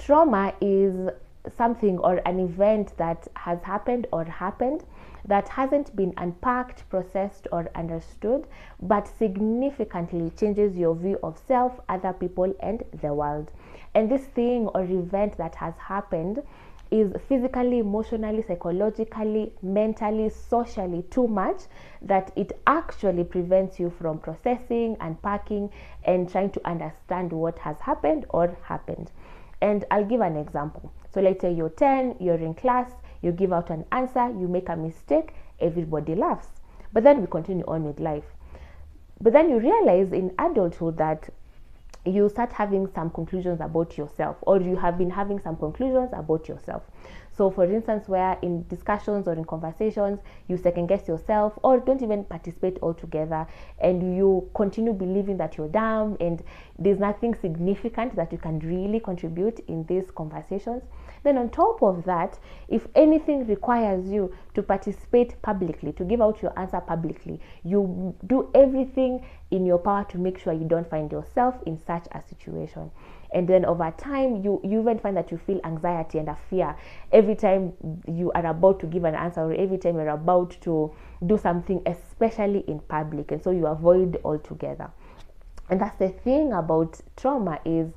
Trauma is something or an event that has happened that hasn't been unpacked, processed, or understood, but significantly changes your view of self, other people, and the world. And this thing or event that has happened is physically, emotionally, psychologically, mentally, socially too much that it actually prevents you from processing, unpacking, and trying to understand what has happened or happened. And I'll give an example. So let's say you're 10, you're in class, you give out an answer, you make a mistake, everybody laughs. But then we continue on with life. But then you realize in adulthood that you start having some conclusions about yourself, or you have been having some conclusions about yourself. So for instance, where in discussions or in conversations you second guess yourself or don't even participate altogether, and you continue believing that you're dumb and there's nothing significant that you can really contribute in these conversations. Then on top of that, if anything requires you to participate publicly, to give out your answer publicly, you do everything in your power to make sure you don't find yourself in such a situation. And then over time, you even find that you feel anxiety and a fear every time you are about to give an answer, or every time you're about to do something, especially in public. And so you avoid altogether. And that's the thing about trauma is,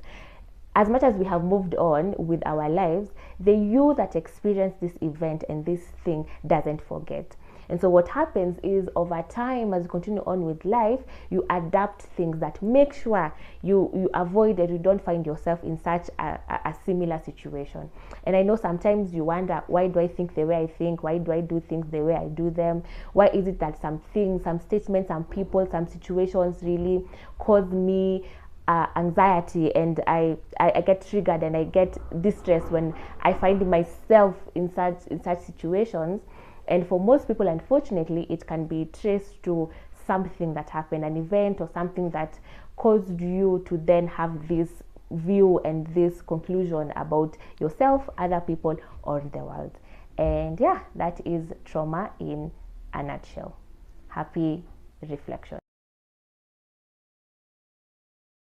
as much as we have moved on with our lives, the you that experienced this event and this thing doesn't forget. And so what happens is, over time, as you continue on with life, you adapt things that make sure you avoid and you don't find yourself in such a similar situation. And I know sometimes you wonder, why do I think the way I think? Why do I do things the way I do them? Why is it that some things, some statements, some people, some situations really cause me anxiety, and I get triggered and I get distressed when I find myself in such situations? And for most people, unfortunately, it can be traced to something that happened, an event or something that caused you to then have this view and this conclusion about yourself, other people, or the world. And yeah, that is trauma in a nutshell. Happy reflection.